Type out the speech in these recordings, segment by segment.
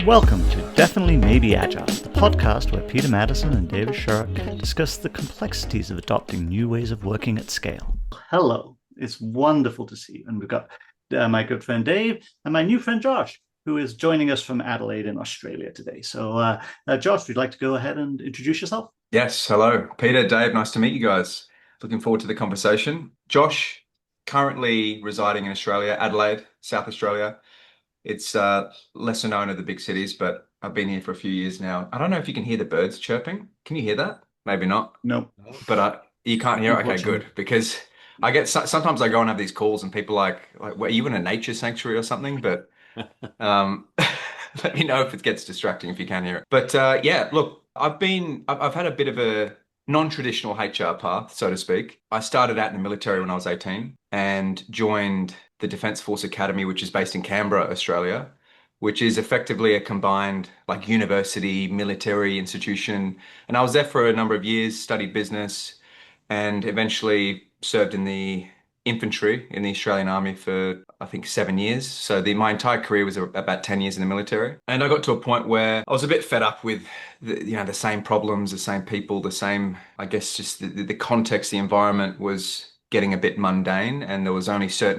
Welcome to Definitely Maybe Agile, the podcast where Peter Maddison and Dave Sharrock discuss the complexities of adopting new ways of working at scale. Hello, it's wonderful to see you. And we've got my good friend Dave and my new friend Josh, who is joining us from Adelaide in Australia today. So Josh, would you like to go ahead and introduce yourself? Yes, hello. Peter, Dave, nice to meet you guys. Looking forward to the conversation. Josh, currently residing in Australia, Adelaide, South Australia. It's lesser known of the big cities, but I've been here for a few years now. I don't know if you can hear the birds chirping. Can you hear that? Maybe not, No, but you can't hear. Okay, unfortunately. good. Because I get sometimes I go and have these calls and people like, were you in a nature sanctuary or something? But um, let me know if it gets distracting if you can hear it. But yeah, look, I've had a bit of a non-traditional HR path, so to speak. I started out in the military when I was 18 and joined the Defence Force Academy, which is based in Canberra, Australia, which is effectively a combined like university, military institution. And I was there for a number of years, studied business, and eventually served in the infantry in the Australian Army for I think 7 years. So my entire career was about 10 years in the military. And I got to a point where I was a bit fed up with the same problems, the same people, the same, I guess just the context, the environment was getting a bit mundane, and there was only so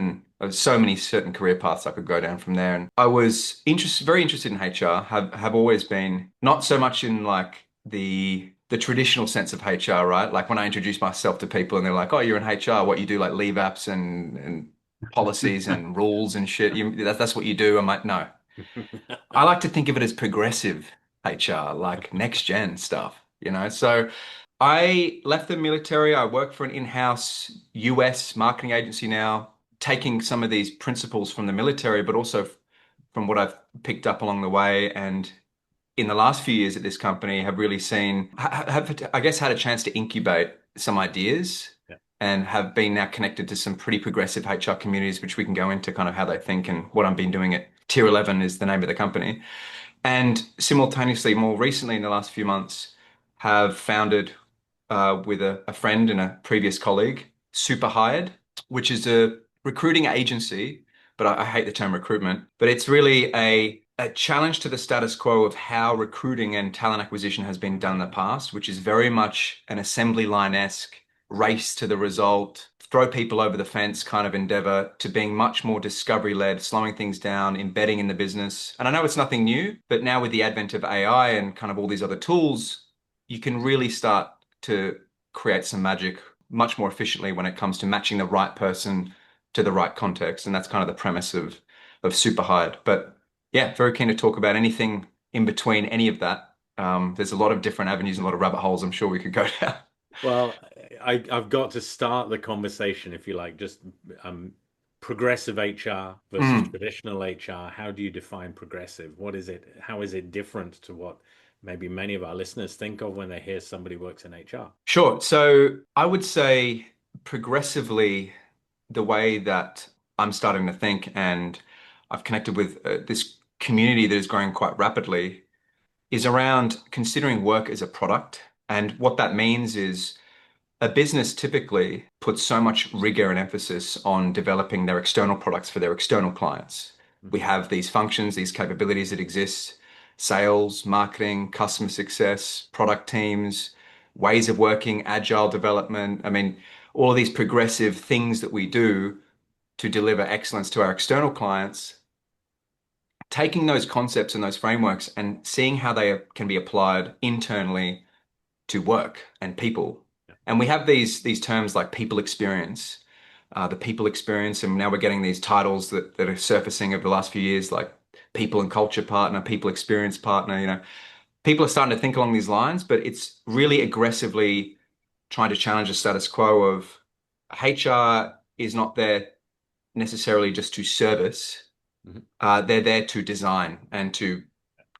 many certain career paths I could go down from there. And I was very interested in HR, have always been, not so much in like the traditional sense of HR, right? Like when I introduce myself to people and they're like, "Oh, you're in HR, what you do like leave apps and policies and rules and shit. That's what you do." I'm like, no. I like to think of it as progressive HR, like next gen stuff. So I left the military. I work for an in-house US marketing agency now, taking some of these principles from the military, but also from what I've picked up along the way. And in the last few years at this company, have really have I guess had a chance to incubate some ideas Yeah. and have been now connected to some pretty progressive HR communities, which we can go into kind of how they think and what I've been doing at Tier 11 is the name of the company. And simultaneously, more recently in the last few months, have founded with a friend and a previous colleague, Super Hired, which is a recruiting agency, but I hate the term recruitment, but it's really a challenge to the status quo of how recruiting and talent acquisition has been done in the past, which is very much an assembly line-esque race to the result, throw people over the fence kind of endeavor to being much more discovery-led, slowing things down, embedding in the business. And I know it's nothing new, but now with the advent of AI and kind of all these other tools, you can really start to create some magic much more efficiently when it comes to matching the right person to the right context. And that's kind of the premise of Super Hired. But yeah, very keen to talk about anything in between any of that. There's a lot of different avenues and a lot of rabbit holes I'm sure we could go down. Well, I've got to start the conversation, if you like, just progressive HR versus Mm. traditional HR. How do you define progressive? What is it? How is it different to what maybe many of our listeners think of when they hear somebody works in HR? Sure. So I would say progressively, the way that I'm starting to think, and I've connected with this community that is growing quite rapidly, is around considering work as a product. And what that means is a business typically puts so much rigor and emphasis on developing their external products for their external clients. We Mhm. have these functions, these capabilities that exist, sales, marketing, customer success, product teams, ways of working, agile development. I mean, all of these progressive things that we do to deliver excellence to our external clients, taking those concepts and those frameworks and seeing how they can be applied internally to work and people. Yeah. And we have these terms like people experience, the people experience, and now we're getting these titles that are surfacing over the last few years, like people and culture partner, people experience partner. People are starting to think along these lines, but it's really aggressively trying to challenge the status quo of HR is not there necessarily just to service. Mhm. They're there to design and to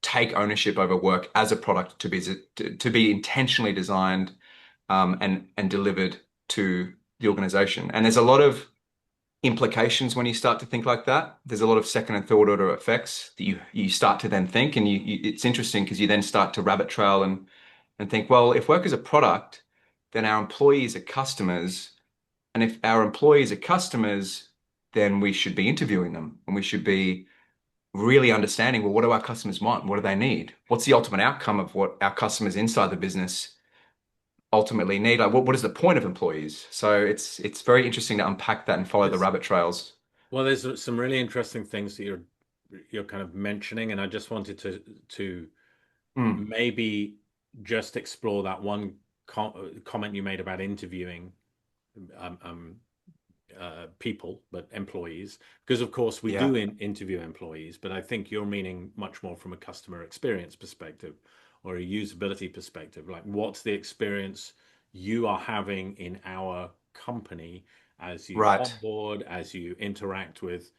take ownership over work as a product to be intentionally designed and delivered to the organization. And there's a lot of implications when you start to think like that. There's a lot of second and third order effects that you start to then think, and it's interesting because you then start to rabbit trail and think, well, if work is a product, then our employees are customers, and if our employees are customers, then we should be interviewing them and we should be really understanding, well, what do our customers want? What do they need? What's the ultimate outcome of what our customers inside the business ultimately need? Like, what is the point of employees? So it's very interesting to unpack that and follow the rabbit trails. Well, there's some really interesting things that you're kind of mentioning, and I just wanted to Mm, maybe just explore that one comment you made about interviewing um, um, people, but employees, because of course we yeah, do interview employees, but I think you're meaning much more from a customer experience perspective or a usability perspective. Like, what's the experience you are having in our company as you right. onboard, as you interact with,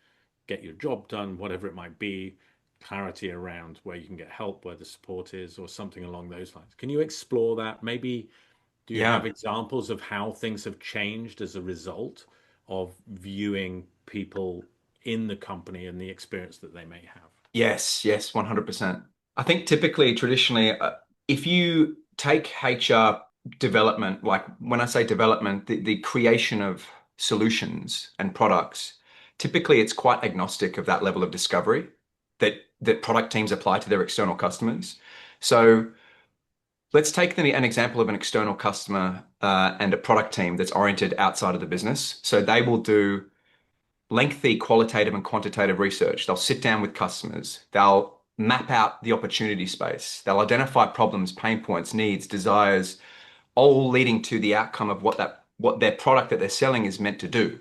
get your job done, whatever it might be, clarity around where you can get help, where the support is, or something along those lines. Can you explore that? Maybe do you have Yeah. examples of how things have changed as a result of viewing people in the company and the experience that they may have? Yes, 100%. I think typically, traditionally, if you take HR development, like when I say development, the creation of solutions and products, typically it's quite agnostic of that level of discovery that product teams apply to their external customers. So let's take an example of an external customer and a product team that's oriented outside of the business. So they will do lengthy qualitative and quantitative research. They'll sit down with customers. They'll map out the opportunity space. They'll identify problems, pain points, needs, desires, all leading to the outcome of what their product that they're selling is meant to do.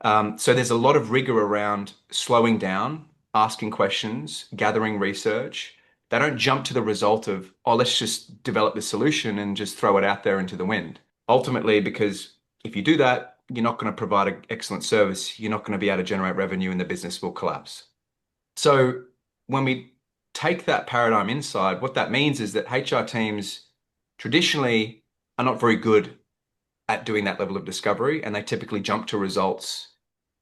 So there's a lot of rigor around slowing down, asking questions, gathering research. They don't jump to the result of, oh, let's just develop this solution and just throw it out there into the wind. Ultimately, because if you do that, you're not going to provide an excellent service. You're not going to be able to generate revenue and the business will collapse. So when we take that paradigm inside, what that means is that HR teams traditionally are not very good at doing that level of discovery, and they typically jump to results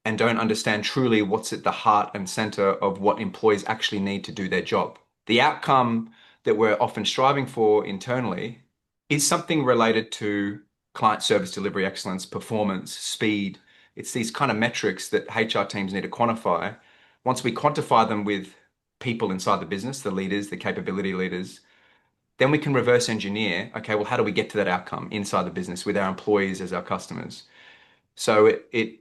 and don't understand truly what's at the heart and center of what employees actually need to do their job. The outcome that we're often striving for internally is something related to client service delivery excellence, performance, speed. It's these kind of metrics that HR teams need to quantify. Once we quantify them with people inside the business, the leaders, the capability leaders, then we can reverse engineer, okay, well, how do we get to that outcome inside the business with our employees as our customers? So it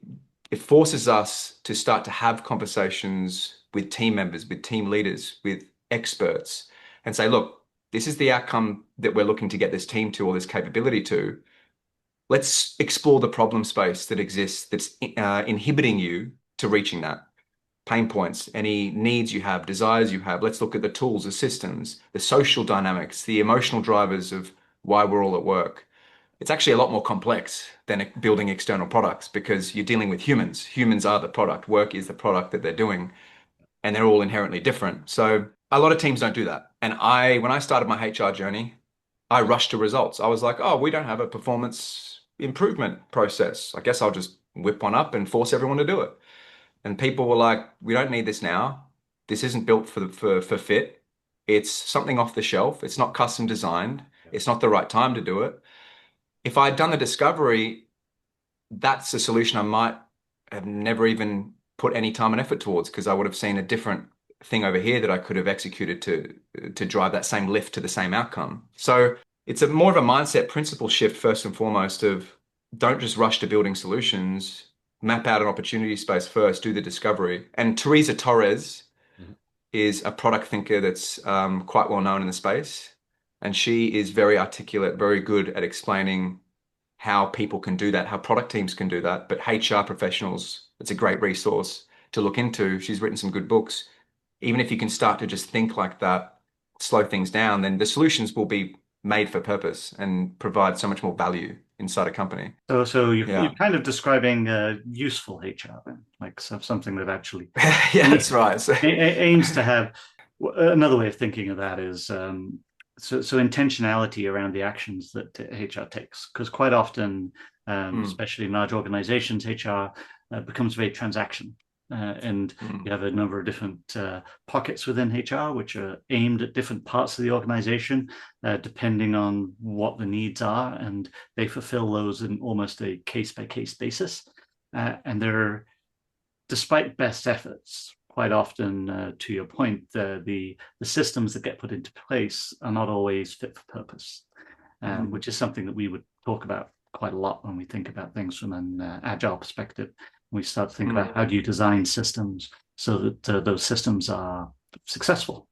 forces us to start to have conversations with team members, with team leaders, with experts, and say, look, this is the outcome that we're looking to get this team to or this capability to. Let's explore the problem space that exists that's inhibiting you to reaching that. Pain points, any needs you have, desires you have. Let's look at the tools, the systems, the social dynamics, the emotional drivers of why we're all at work. It's actually a lot more complex than building external products because you're dealing with humans. Humans are the product. Work is the product that they're doing, and they're all inherently different. So a lot of teams don't do that. And when I started my HR journey, I rushed to results. I was like, oh, we don't have a performance improvement process. I guess I'll just whip one up and force everyone to do it. And people were like, we don't need this now. This isn't built for fit. It's something off the shelf. It's not custom designed. Yeah. It's not the right time to do it. If I'd done the discovery, that's a solution I might have never even put any time and effort towards because I would have seen a different thing over here that I could have executed to drive that same lift to the same outcome. So it's a more of a mindset principle shift first and foremost of don't just rush to building solutions, map out an opportunity space first, do the discovery. And Teresa Torres Mhm. is a product thinker that's quite well known in the space. And she is very articulate, very good at explaining how people can do that, how product teams can do that. But HR professionals, it's a great resource to look into. She's written some good books. Even if you can start to just think like that, slow things down, then the solutions will be made for purpose and provide so much more value inside a company. So you're Yeah. kind of describing useful HR, then, like something that actually Yeah, that's right. So, aims to have. Another way of thinking of that is so intentionality around the actions that HR takes, because quite often, mm, especially in large organizations, HR becomes very transactional. And mm, you have a number of different pockets within HR, which are aimed at different parts of the organization, depending on what the needs are, and they fulfill those in almost a case by case basis. And they're, despite best efforts, quite often, to your point, the systems that get put into place are not always fit for purpose, which is something that we would talk about quite a lot when we think about things from an agile perspective. We start to think about how do you design systems so that those systems are successful,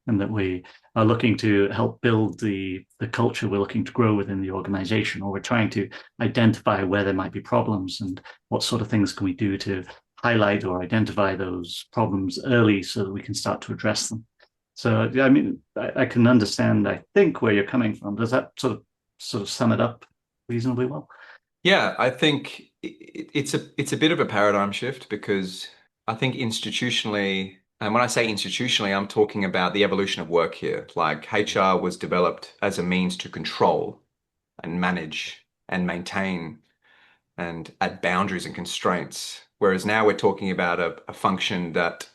and that we are looking to help build the culture we're looking to grow within the organization, or we're trying to identify where there might be problems and what sort of things can we do to highlight or identify those problems early so that we can start to address them. So, I mean, I can understand, I think, where you're coming from. Does that sort of sum it up reasonably well? Yeah, I think it's a bit of a paradigm shift, because I think institutionally, and when I say institutionally, I'm talking about the evolution of work here. Like, HR was developed as a means to control and manage and maintain and add boundaries and constraints. Whereas now we're talking about a function that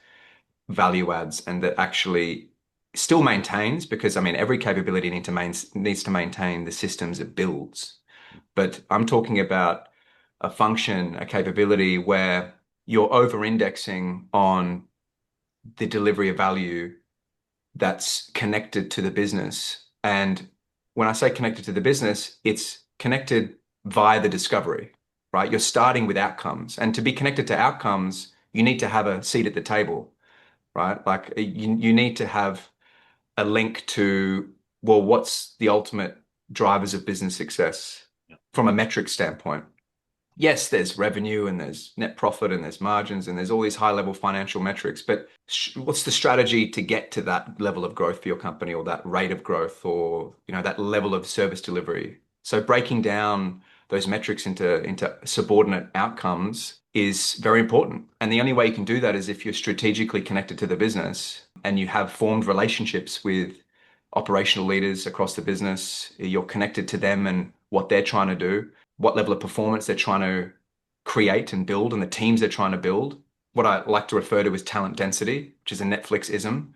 value adds and that actually still maintains, because I mean, every capability needs to maintain the systems it builds. But I'm talking about a function, a capability where you're over-indexing on the delivery of value that's connected to the business. And when I say connected to the business, it's connected via the discovery, right? You're starting with outcomes. And to be connected to outcomes, you need to have a seat at the table, right? Like, you need to have a link to, well, what's the ultimate drivers of business success from a metric standpoint? Yes, there's revenue and there's net profit and there's margins and there's all these high level financial metrics, but what's the strategy to get to that level of growth for your company, or that rate of growth, or that level of service delivery? So breaking down those metrics into subordinate outcomes is very important. And the only way you can do that is if you're strategically connected to the business and you have formed relationships with operational leaders across the business. You're connected to them and what they're trying to do, what level of performance they're trying to create and build, and the teams they're trying to build. What I like to refer to as talent density, which is a Netflix-ism.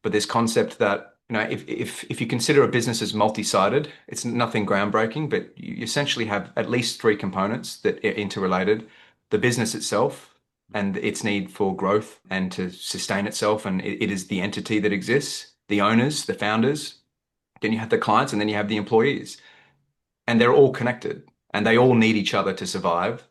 But this concept that, if you consider a business as multi-sided, it's nothing groundbreaking, but you essentially have at least three components that are interrelated: the business itself and its need for growth and to sustain itself, and it is the entity that exists, the owners, the founders, then you have the clients, and then you have the employees. And they're all connected and they all need each other to survive.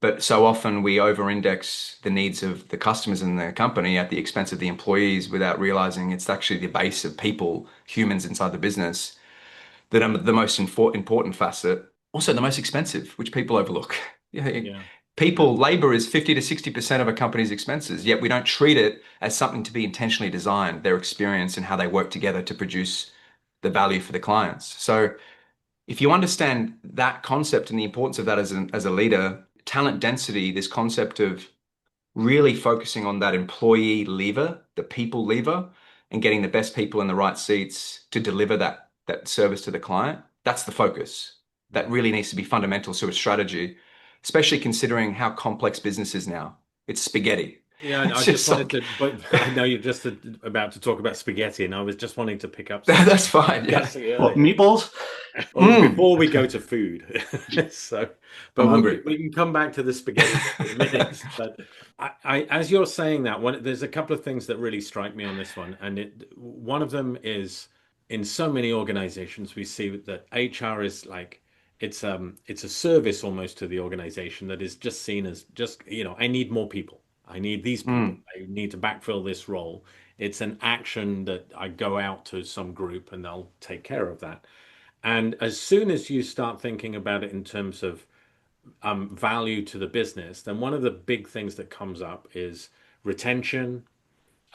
But so often we over-index the needs of the customers in the company at the expense of the employees, without realizing it's actually the base of people, humans inside the business, that are the most important facet. Also the most expensive, which people overlook. Yeah. People, labor is 50 to 60% of a company's expenses, yet we don't treat it as something to be intentionally designed, their experience and how they work together to produce the value for the clients. So if you understand that concept and the importance of that as a leader, talent density, this concept of really focusing on that employee lever, the people lever, and getting the best people in the right seats to deliver that service to the client, that's the focus. That really needs to be fundamental to a strategy, especially considering how complex business is now. It's spaghetti. Yeah, It's I just just wanted like, to, but I know you're just about to talk about spaghetti, and I was just wanting to pick up something that's fine. Yeah. discussing What, earlier. meatballs? Well, Mm, before we go to food, so, I'm but hungry. we can come back to the spaghetti in a minute. But as you're saying that, there's a couple of things that really strike me on this one, and one of them is, in so many organizations, we see that HR is like, it's a service almost to the organization that is just seen as just, I need more people. I need these people. Mm, I need to backfill this role. It's an action that I go out to some group and they'll take care of that. And as soon as you start thinking about it in terms of value to the business, then one of the big things that comes up is retention.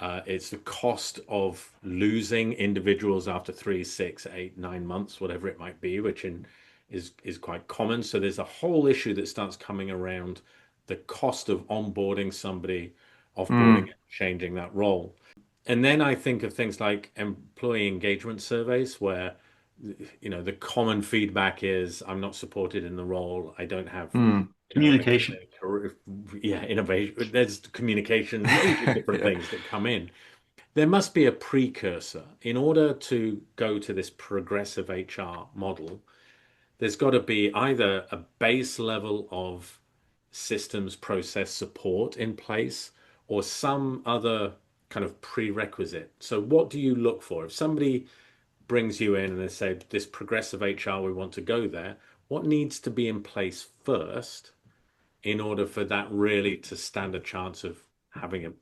It's the cost of losing individuals after 3, 6, 8, 9 months, whatever it might be, is quite common. So there's a whole issue that starts coming around the cost of onboarding somebody, offboarding mm, and changing that role. And then I think of things like employee engagement surveys, where the common feedback is, I'm not supported in the role. I don't have, mm. a Communication. clear career. Yeah, innovation. There's communication, loads of different Yeah. things that come in. There must be a precursor in order to go to this progressive HR model. There's got to be either a base level of systems process support in place, or some other kind of prerequisite? So what do you look for? If somebody brings you in and they say, this progressive HR, we want to go there, what needs to be in place first in order for that really to stand a chance of having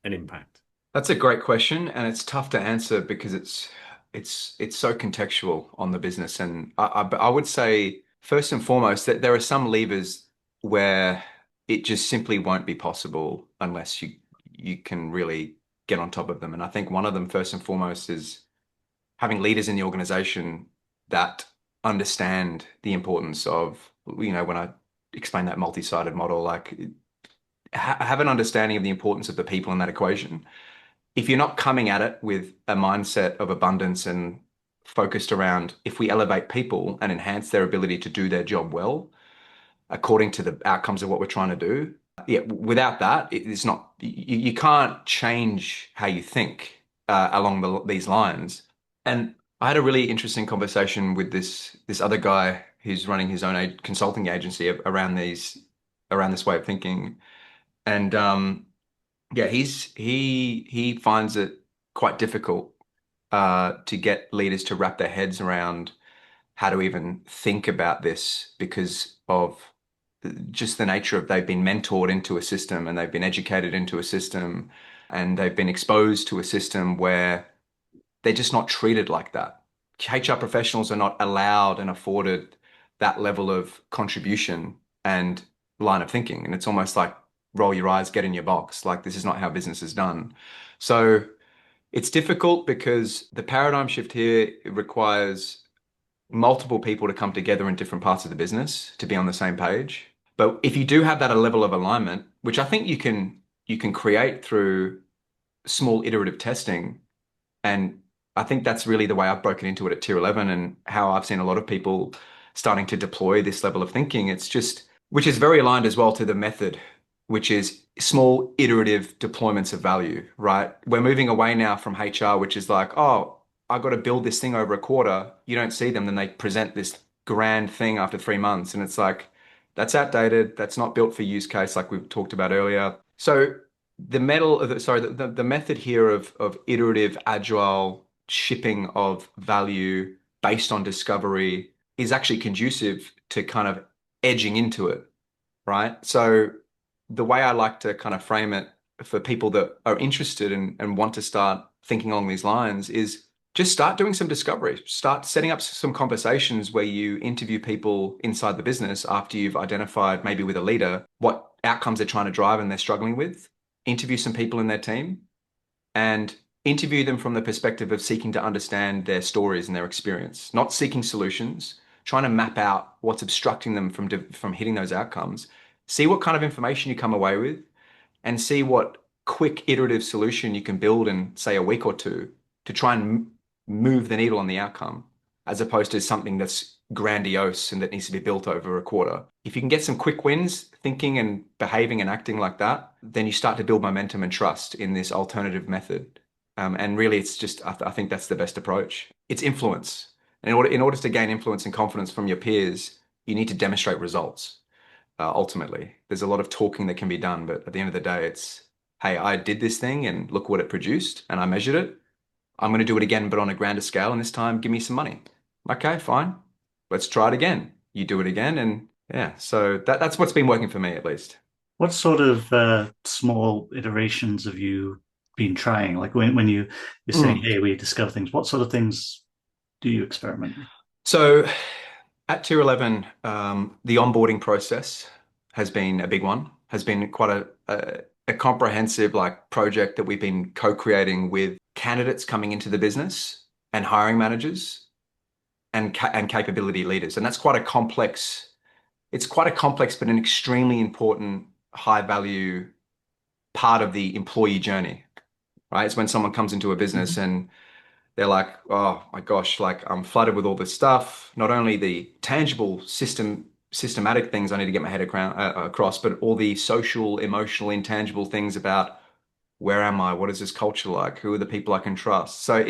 an impact? That's a great question, and it's tough to answer because it's so contextual on the business. And I would say first and foremost that there are some levers where it just simply won't be possible unless you can really get on top of them. And I think one of them, first and foremost, is having leaders in the organization that understand the importance of, when I explain that multi-sided model, like have an understanding of the importance of the people in that equation. If you're not coming at it with a mindset of abundance and focused around if we elevate people and enhance their ability to do their job well, according to the outcomes of what we're trying to do, yeah, without that, it's not, you can't change how you think along these lines. And I had a really interesting conversation with this other guy who's running his own consulting agency around this way of thinking. And yeah, he finds it quite difficult to get leaders to wrap their heads around how to even think about this because of just the nature of they've been mentored into a system and they've been educated into a system and they've been exposed to a system where they're just not treated like that. HR professionals are not allowed and afforded that level of contribution and line of thinking. And it's almost like roll your eyes, get in your box. Like this is not how business is done. So it's difficult because the paradigm shift here requires multiple people to come together in different parts of the business to be on the same page. But if you do have that level of alignment, which I think you can create through small iterative testing, and I think that's really the way I've broken into it at Tier 11 and how I've seen a lot of people starting to deploy this level of thinking. It's just, which is very aligned as well to the method, which is small iterative deployments of value, right? We're moving away now from HR, which is like, oh, I got to build this thing over a quarter. You don't see them, then they present this grand thing after 3 months. And it's like, that's outdated. That's not built for use case like we've talked about earlier. So the method here of iterative, agile shipping of value based on discovery is actually conducive to kind of edging into it, right? So the way I like to kind of frame it for people that are interested and want to start thinking along these lines is just start doing some discovery. Start setting up some conversations where you interview people inside the business after you've identified maybe with a leader what outcomes they're trying to drive and they're struggling with. Interview some people in their team and interview them from the perspective of seeking to understand their stories and their experience, not seeking solutions, trying to map out what's obstructing them from hitting those outcomes. See what kind of information you come away with and see what quick iterative solution you can build in, say, a week or two to try and move the needle on the outcome, as opposed to something that's grandiose and that needs to be built over a quarter. If you can get some quick wins, thinking and behaving and acting like that, then you start to build momentum and trust in this alternative method. And really, it's just, I think that's the best approach. It's influence. And in order to gain influence and confidence from your peers, you need to demonstrate results. Ultimately, there's a lot of talking that can be done, but at the end of the day, it's, hey, I did this thing and look what it produced and I measured it. I'm going to do it again, but on a grander scale. And this time, give me some money. Okay, fine. Let's try it again. You do it again. And yeah, so that's what's been working for me, at least. What sort of small iterations have you been trying? Like when you're saying, hey, we discover things, what sort of things do you experiment with? So at Tier 11, the onboarding process has been a big one, has been quite a comprehensive like project that we've been co-creating with candidates coming into the business and hiring managers and capability leaders. And that's quite a complex, it's quite a complex, but an extremely important high value part of the employee journey, right? It's when someone comes into a business and they're like, oh my gosh, like I'm flooded with all this stuff, not only the tangible systematic things I need to get my head across, but all the social, emotional, intangible things about where am I? What is this culture like? Who are the people I can trust? So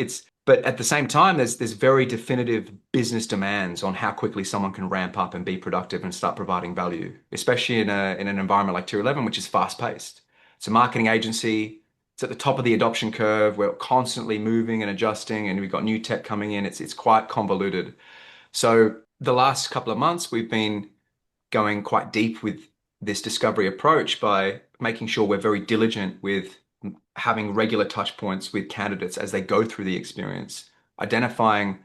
but at the same time, there's very definitive business demands on how quickly someone can ramp up and be productive and start providing value, especially in an environment like Tier 11, which is fast paced. It's a marketing agency. It's at the top of the adoption curve. We're constantly moving and adjusting, and we've got new tech coming in. It's quite convoluted. So the last couple of months, we've been going quite deep with this discovery approach by making sure we're very diligent with having regular touch points with candidates as they go through the experience, identifying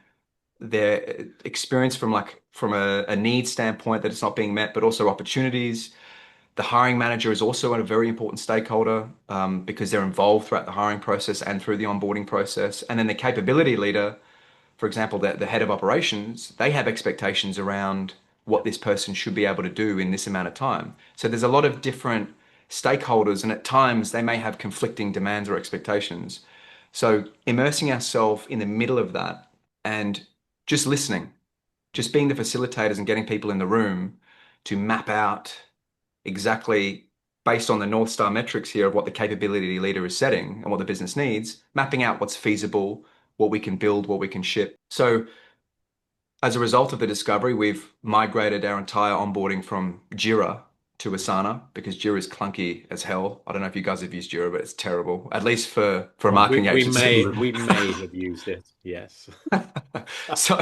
their experience from a need standpoint that it's not being met, but also opportunities. The hiring manager is also a very important stakeholder because they're involved throughout the hiring process and through the onboarding process. And then the capability leader, for example, the head of operations, they have expectations around what this person should be able to do in this amount of time. So there's a lot of different stakeholders, and at times they may have conflicting demands or expectations. So immersing ourselves in the middle of that and just listening, just being the facilitators and getting people in the room to map out exactly based on the North Star metrics here of what the capability leader is setting and what the business needs, mapping out what's feasible, what we can build, what we can ship. So as a result of the discovery, we've migrated our entire onboarding from Jira to Asana because Jira is clunky as hell. I don't know if you guys have used Jira, but it's terrible, at least for a marketing agency. We may have used it, yes. So,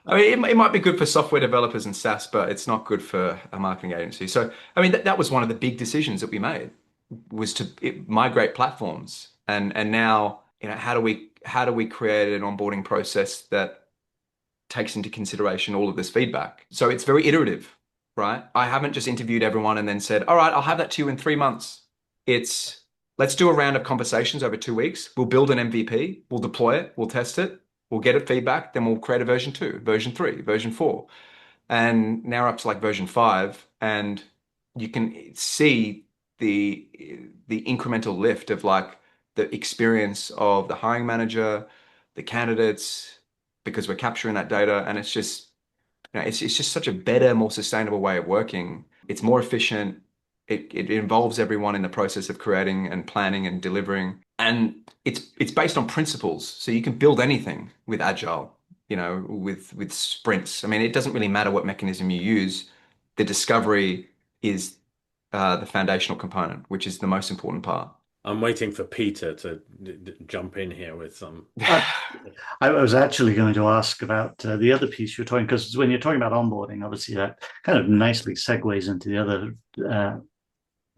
I mean, it might be good for software developers and SaaS, but it's not good for a marketing agency. So, I mean, that was one of the big decisions that we made was to migrate platforms. And now, how do we create an onboarding process that takes into consideration all of this feedback? So it's very iterative, right? I haven't just interviewed everyone and then said, all right, I'll have that to you in 3 months. It's let's do a round of conversations over 2 weeks. We'll build an MVP, we'll deploy it, we'll test it, we'll get it feedback, then we'll create a version 2, version 3, version 4. And now we're up to like version 5. And you can see the incremental lift of like the experience of the hiring manager, the candidates, because we're capturing that data. And it's just, it's just such a better, more sustainable way of working. It's more efficient. It involves everyone in the process of creating and planning and delivering. And it's based on principles. So you can build anything with Agile, with sprints. I mean, it doesn't really matter what mechanism you use. The discovery is the foundational component, which is the most important part. I'm waiting for Peter to jump in here with some. I was actually going to ask about the other piece you're talking, because when you're talking about onboarding, obviously that kind of nicely segues into the other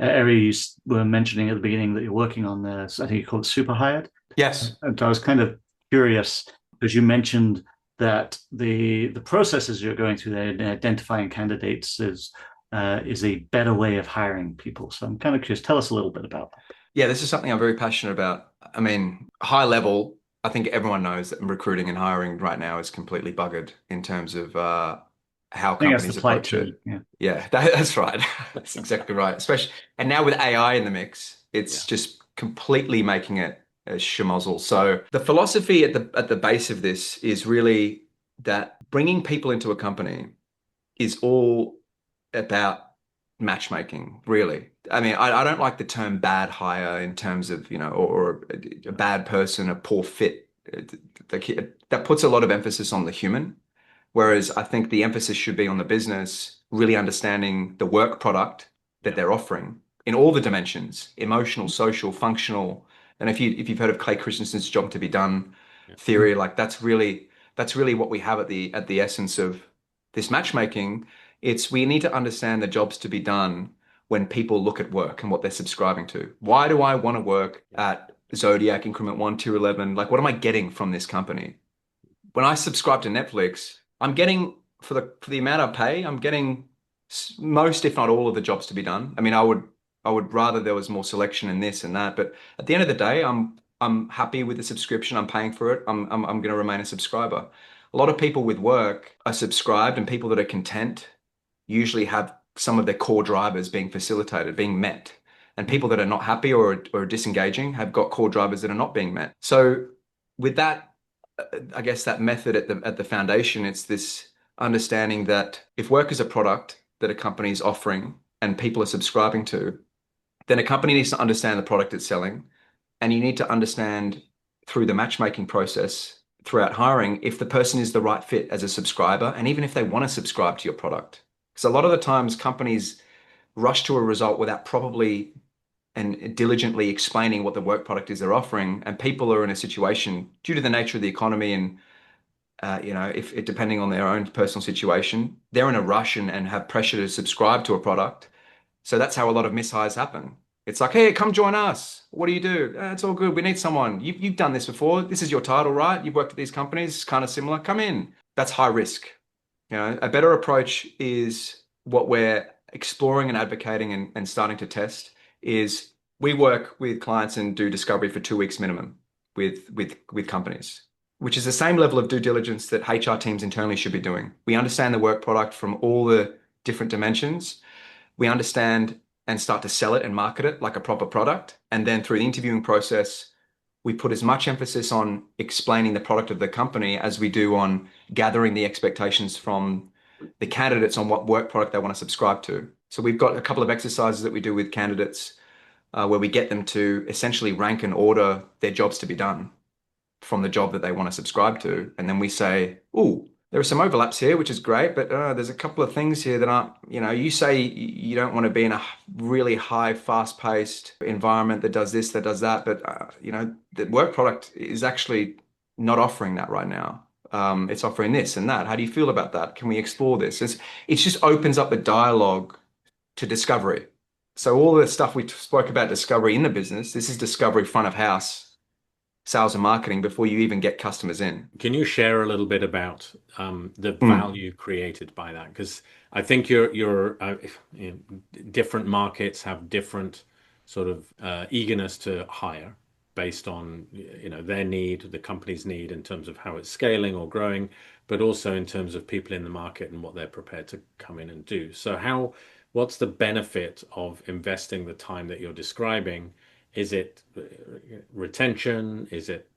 area you were mentioning at the beginning that you're working on there. So I think you call it super hired. Yes. And I was kind of curious because you mentioned that the processes you're going through there in identifying candidates is a better way of hiring people. So I'm kind of curious. Tell us a little bit about that. Yeah, this is something I'm very passionate about. I mean, high level, I think everyone knows that recruiting and hiring right now is completely buggered in terms of how companies approach it. Yeah, that's right. That's exactly right. Especially, and now with AI in the mix, it's just completely making it a schmozzle. So the philosophy at the base of this is really that bringing people into a company is all about matchmaking, really. I mean, I don't like the term bad hire in terms of, or a bad person, a poor fit. That puts a lot of emphasis on the human, whereas I think the emphasis should be on the business, really understanding the work product that they're offering in all the dimensions, emotional, social, functional. And if you've heard of Clay Christensen's job to be done theory, like that's really what we have at the essence of this matchmaking. We need to understand the jobs to be done when people look at work and what they're subscribing to. Why do I want to work at Zodiac Increment 1, 2, 11? Like, what am I getting from this company? When I subscribe to Netflix, I'm getting, for the amount I pay, I'm getting most, if not all, of the jobs to be done. I mean, I would rather there was more selection in this and that, but at the end of the day, I'm happy with the subscription. I'm paying for it. I'm going to remain a subscriber. A lot of people with work are subscribed, and people that are content usually have some of their core drivers being facilitated, being met. And people that are not happy or disengaging have got core drivers that are not being met. So with that, I guess that method at the foundation, it's this understanding that if work is a product that a company is offering and people are subscribing to, then a company needs to understand the product it's selling. And you need to understand through the matchmaking process throughout hiring if the person is the right fit as a subscriber, and even if they want to subscribe to your product. Because a lot of the times companies rush to a result without probably and diligently explaining what the work product is they're offering, and people are in a situation due to the nature of the economy and if it depending on their own personal situation, they're in a rush and have pressure to subscribe to a product. So that's how a lot of mishires happen. It's like, hey, come join us. What do you do? It's all good. We need someone. You've done this before. This is your title, right? You've worked at these companies. It's kind of similar. Come in. That's high risk. A better approach is what we're exploring and advocating and starting to test is we work with clients and do discovery for 2 weeks minimum with companies, which is the same level of due diligence that HR teams internally should be doing. We understand the work product from all the different dimensions. We understand and start to sell it and market it like a proper product. And then through the interviewing process, we put as much emphasis on explaining the product of the company as we do on gathering the expectations from the candidates on what work product they want to subscribe to. So we've got a couple of exercises that we do with candidates where we get them to essentially rank and order their jobs to be done from the job that they want to subscribe to. And then we say, oh, there are some overlaps here, which is great, but there's a couple of things here that aren't, you say you don't want to be in a really high, fast-paced environment that does this, that does that, but, the work product is actually not offering that right now. It's offering this and that. How do you feel about that? Can we explore this? It just opens up the dialogue to discovery. So all the stuff we spoke about discovery in the business, this is discovery front of house, sales and marketing before you even get customers in. Can you share a little bit about the value created by that? Because I think different markets have different sort of eagerness to hire based on their need, the company's need in terms of how it's scaling or growing, but also in terms of people in the market and what they're prepared to come in and do. So what's the benefit of investing the time that you're describing? Is it retention? Is it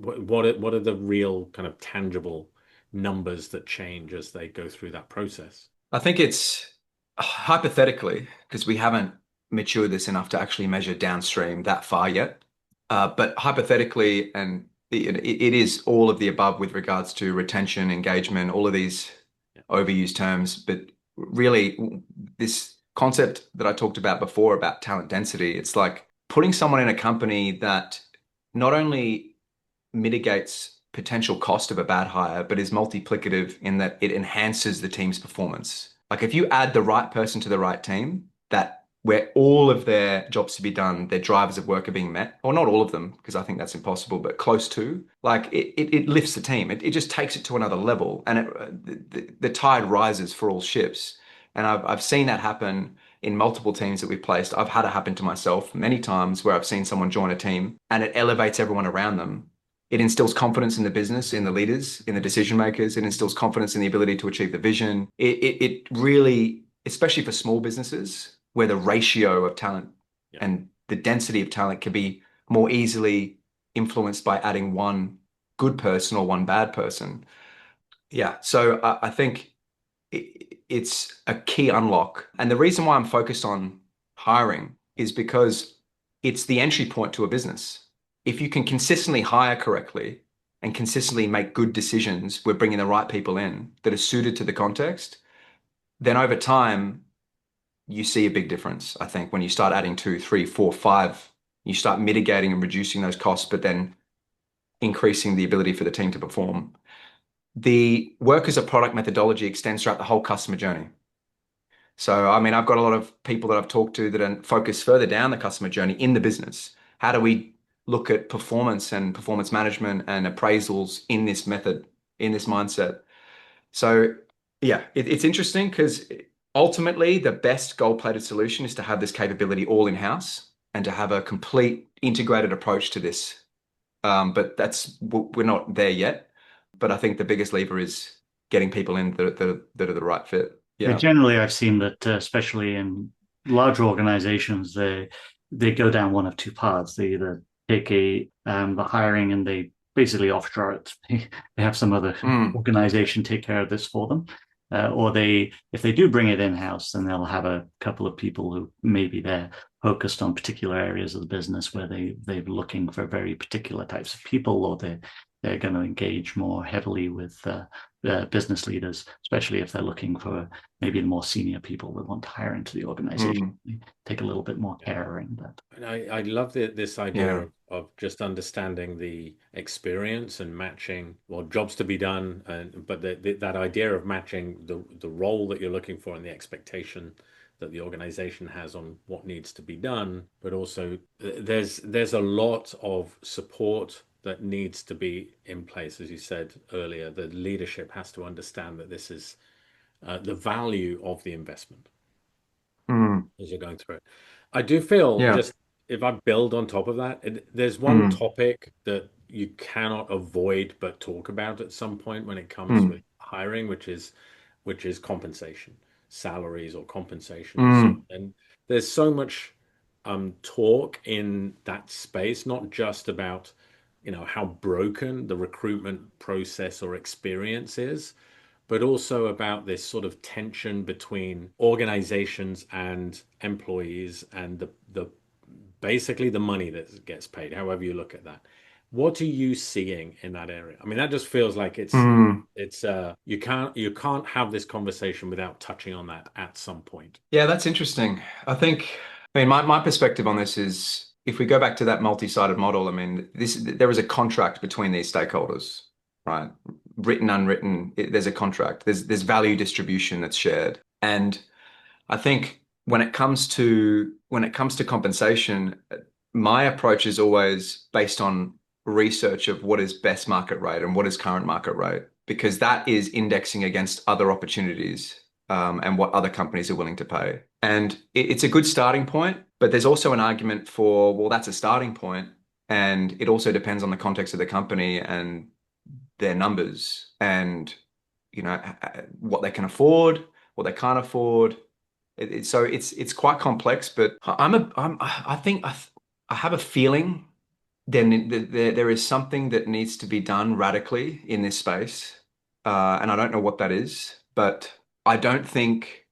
what are the real kind of tangible numbers that change as they go through that process? I think it's hypothetically, because we haven't matured this enough to actually measure downstream that far yet. But hypothetically, and it is all of the above with regards to retention, engagement, all of these overused terms. But really, this concept that I talked about before about talent density, it's like putting someone in a company that not only mitigates potential cost of a bad hire, but is multiplicative in that it enhances the team's performance. Like if you add the right person to the right team, that where all of their jobs to be done, their drivers of work are being met, or not all of them, because I think that's impossible, but close to, like it lifts the team. It just takes it to another level, and the tide rises for all ships. And I've seen that happen in multiple teams that we've placed. I've had it happen to myself many times where I've seen someone join a team and it elevates everyone around them. It instills confidence in the business, in the leaders, in the decision makers. It instills confidence in the ability to achieve the vision. It really, especially for small businesses, where the ratio of talent and the density of talent can be more easily influenced by adding one good person or one bad person. Yeah, so I think it's a key unlock. And the reason why I'm focused on hiring is because it's the entry point to a business. If you can consistently hire correctly and consistently make good decisions, we're bringing the right people in that are suited to the context, then over time, you see a big difference. I think when you start adding 2, 3, 4, 5, you start mitigating and reducing those costs, but then increasing the ability for the team to perform. The work as a product methodology extends throughout the whole customer journey. So, I mean, I've got a lot of people that I've talked to that are focused further down the customer journey in the business. How do we look at performance and performance management and appraisals in this method, in this mindset? So, yeah, it's interesting because ultimately the best gold-plated solution is to have this capability all in-house and to have a complete integrated approach to this. But we're not there yet. But I think the biggest lever is getting people in that are the right fit. Yeah. Generally, I've seen that, especially in larger organizations, they go down one of two paths. They either take the hiring and they basically offshore it. They have some other organization take care of this for them. Or if they do bring it in-house, then they'll have a couple of people who maybe they're focused on particular areas of the business where they're looking for very particular types of people, or they're going to engage more heavily with business leaders, especially if they're looking for maybe more senior people that want to hire into the organization. Take a little bit more care around that. And I love this idea Yeah. of just understanding the experience and matching, well, jobs to be done, but that idea of matching the role that you're looking for and the expectation that the organization has on what needs to be done, but also there's a lot of support that needs to be in place. As you said earlier, the leadership has to understand that this is the value of the investment as you're going through it. I do feel, Yeah. just if I build on top of that, there's one topic that you cannot avoid but talk about at some point when it comes with hiring, which is compensation, salaries or compensation and so on. And there's so much talk in that space, not just about, how broken the recruitment process or experience is, but also about this sort of tension between organizations and employees and the basically the money that gets paid, however you look at that. What are you seeing in that area? I mean, that just feels like it's you can't have this conversation without touching on that at some point. Yeah, that's interesting. My perspective on this is if we go back to that multi-sided model, I mean, there is a contract between these stakeholders, right? Written, unwritten, there's a contract. There's value distribution that's shared. And I think when it comes to compensation, my approach is always based on research of what is best market rate and what is current market rate, because that is indexing against other opportunities and what other companies are willing to pay. And it's a good starting point, but there's also an argument for, well, that's a starting point, and it also depends on the context of the company and their numbers and what they can afford, what they can't afford. So it's quite complex, but I think I have a feeling then there is something that needs to be done radically in this space, and I don't know what that is, but I don't think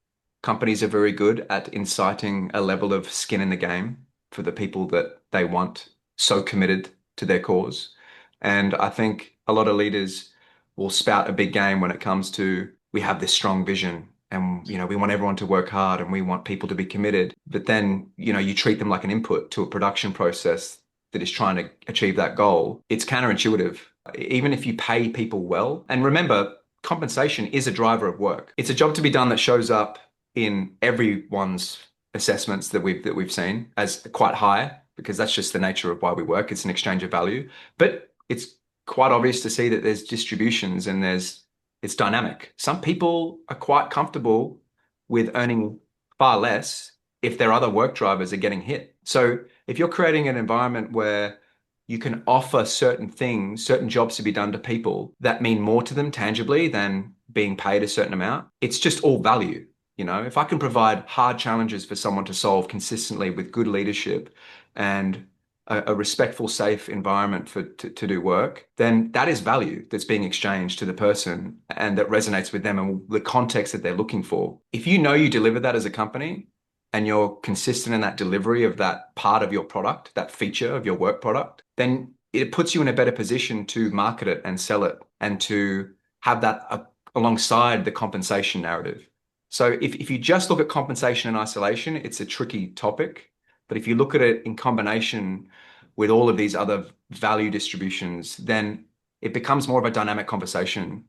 companies are very good at inciting a level of skin in the game for the people that they want, so committed to their cause. And I think a lot of leaders will spout a big game when it comes to, we have this strong vision and we want everyone to work hard and we want people to be committed. But then, you treat them like an input to a production process that is trying to achieve that goal. It's counterintuitive. Even if you pay people well, and remember, compensation is a driver of work. It's a job to be done that shows up in everyone's assessments that we've seen as quite high, because that's just the nature of why we work. It's an exchange of value. But it's quite obvious to see that there's distributions and it's dynamic. Some people are quite comfortable with earning far less if their other work drivers are getting hit. So if you're creating an environment where you can offer certain things, certain jobs to be done to people that mean more to them tangibly than being paid a certain amount, it's just all value. If I can provide hard challenges for someone to solve consistently with good leadership and a respectful, safe environment to do work, then that is value that's being exchanged to the person and that resonates with them and the context that they're looking for. If you deliver that as a company and you're consistent in that delivery of that part of your product, that feature of your work product, then it puts you in a better position to market it and sell it and to have that alongside the compensation narrative. So if you just look at compensation in isolation, it's a tricky topic. But if you look at it in combination with all of these other value distributions, then it becomes more of a dynamic conversation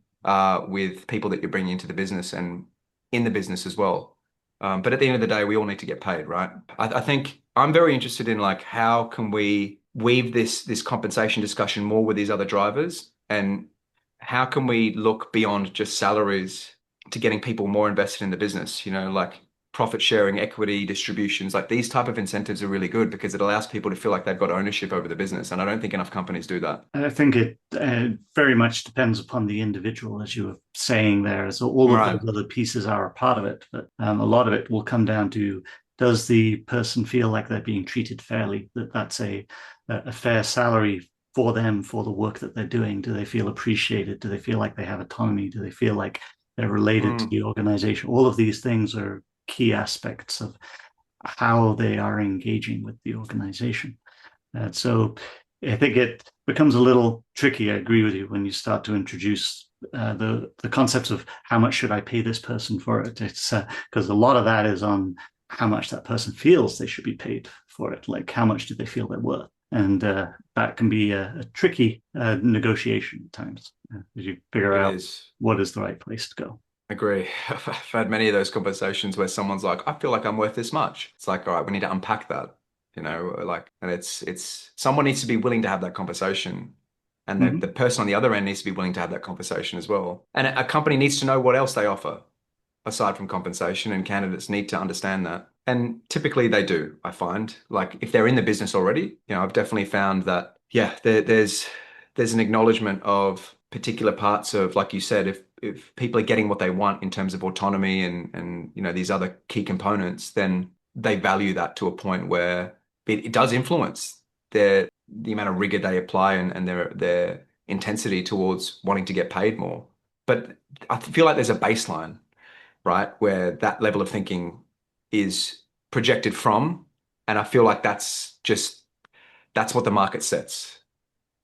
with people that you're bringing into the business and in the business as well. But at the end of the day, we all need to get paid, right? I think I'm very interested in how can we weave this compensation discussion more with these other drivers, and how can we look beyond just salaries to getting people more invested in the business, like profit sharing, equity distributions, like these type of incentives are really good because it allows people to feel like they've got ownership over the business. And I don't think enough companies do that. I think it very much depends upon the individual, as you were saying there. So all of those other pieces are a part of it, but a lot of it will come down to, does the person feel like they're being treated fairly, that's a fair salary for them, for the work that they're doing? Do they feel appreciated? Do they feel like they have autonomy? Do they feel like they're related to the organization? All of these things are key aspects of how they are engaging with the organization. So I think it becomes a little tricky, I agree with you, when you start to introduce the concepts of how much should I pay this person for it. It's because a lot of that is on how much that person feels they should be paid for it. Like how much do they feel they're worth? And that can be a tricky negotiation at times as you figure out what is the right place to go. Agree. I've had many of those conversations where someone's like, I feel like I'm worth this much. It's like, all right, we need to unpack that, and it's someone needs to be willing to have that conversation. And the person on the other end needs to be willing to have that conversation as well. And a company needs to know what else they offer aside from compensation, and candidates need to understand that. And typically they do, I find. Like if they're in the business already, I've definitely found that, there's an acknowledgement of particular parts of, like you said, if people are getting what they want in terms of autonomy and these other key components, then they value that to a point where it does influence the amount of rigor they apply and their intensity towards wanting to get paid more. But I feel like there's a baseline, right, where that level of thinking is projected from, and I feel like that's what the market sets.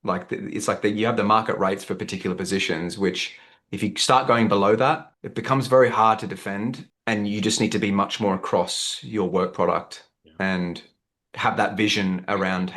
Like it's like you have the market rates for particular positions, which if you start going below that, it becomes very hard to defend, and you just need to be much more across your work product and have that vision around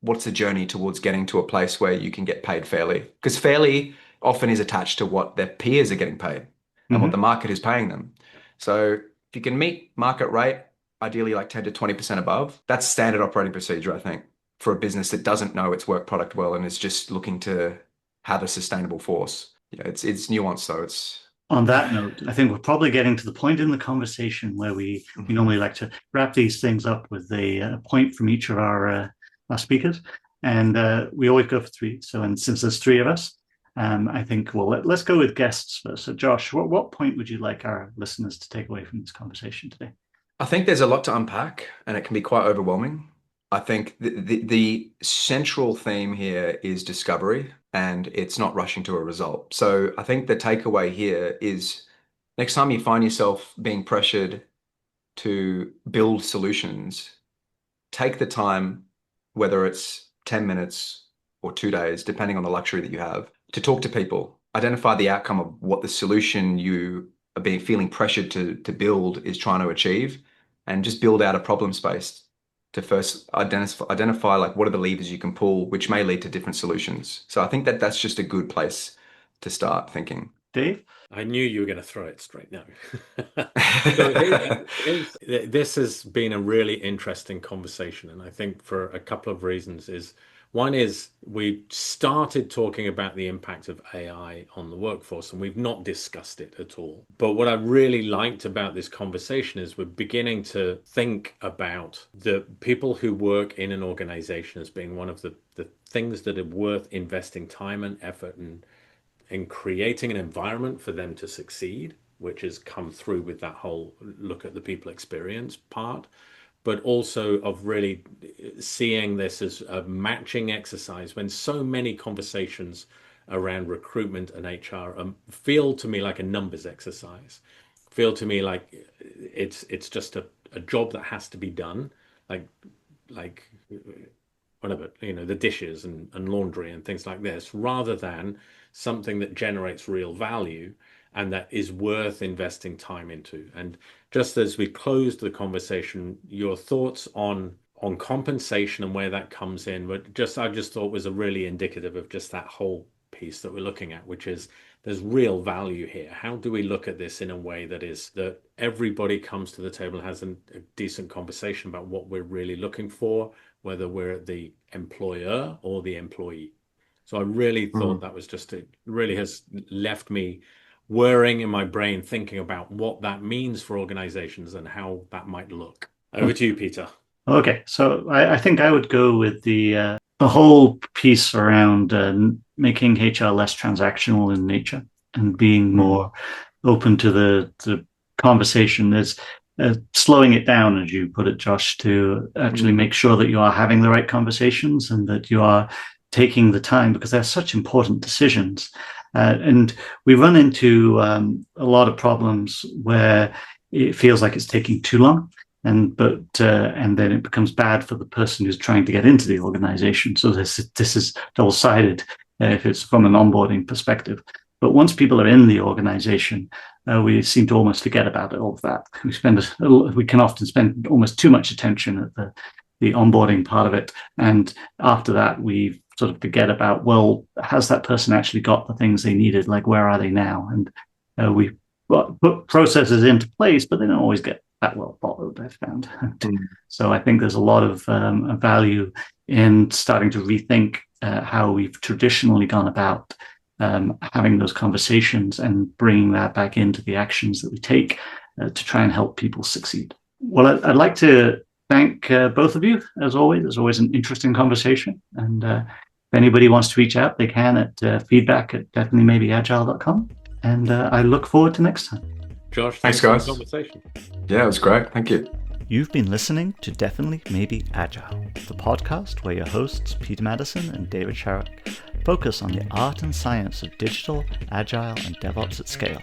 what's the journey towards getting to a place where you can get paid fairly, because fairly often is attached to what their peers are getting paid and what the market is paying them. So if you can meet market rate, ideally like 10 to 20% above, that's standard operating procedure, I think, for a business that doesn't know its work product well and is just looking to have a sustainable force. It's nuanced though. On that note, I think we're probably getting to the point in the conversation where we normally like to wrap these things up with a point from each of our speakers. And we always go for 3. And since there's 3 of us, I think, let's go with guests first. So Josh, what point would you like our listeners to take away from this conversation today? I think there's a lot to unpack, and it can be quite overwhelming. I think the central theme here is discovery, and it's not rushing to a result. So I think the takeaway here is next time you find yourself being pressured to build solutions, take the time, whether it's 10 minutes or 2 days, depending on the luxury that you have, to talk to people, identify the outcome of what the solution you are feeling pressured to build is trying to achieve, and just build out a problem space to first identify like what are the levers you can pull, which may lead to different solutions. So I think that's just a good place to start thinking. Dave? I knew you were going to throw it straight now. This has been a really interesting conversation, and I think for a couple of reasons. One is we started talking about the impact of AI on the workforce, and we've not discussed it at all. But what I really liked about this conversation is we're beginning to think about the people who work in an organization as being one of the things that are worth investing time and effort in creating an environment for them to succeed, which has come through with that whole look at the people experience part, but also of really seeing this as a matching exercise when so many conversations around recruitment and HR feel to me like a numbers exercise, feel to me like it's just a job that has to be done, like whatever, the dishes and laundry and things like this, rather than something that generates real value and that is worth investing time into. And just as we closed the conversation, your thoughts on compensation and where that comes in, but I just thought was a really indicative of just that whole piece that we're looking at, which is there's real value here. How do we look at this in a way that everybody comes to the table and has a decent conversation about what we're really looking for, whether we're the employer or the employee? So I really thought that was it really has left me whirring in my brain, thinking about what that means for organizations and how that might look. Over to you, Peter. Okay, so I think I would go with the whole piece around making HR less transactional in nature and being more open to the conversation. There's slowing it down, as you put it, Josh, to actually make sure that you are having the right conversations and that you are taking the time, because they're such important decisions. And we run into a lot of problems where it feels like it's taking too long, and then it becomes bad for the person who's trying to get into the organization. So this is double-sided if it's from an onboarding perspective. But once people are in the organization, we seem to almost forget about all of that. We can often spend almost too much attention at the onboarding part of it. And after that, we sort of forget about, well, has that person actually got the things they needed? Like, where are they now? And we put processes into place, but they don't always get that well followed, I've found. So I think there's a lot of value in starting to rethink how we've traditionally gone about having those conversations and bringing that back into the actions that we take to try and help people succeed. Well, I'd like to thank both of you, as always. It's always an interesting conversation. And if anybody wants to reach out, they can at feedback@definitelymaybeagile.com. And I look forward to next time. Josh, thanks guys. For the conversation. Yeah, it was great. Thank you. You've been listening to Definitely Maybe Agile, the podcast where your hosts, Peter Maddison and David Sharrock, focus on the art and science of digital, agile, and DevOps at scale.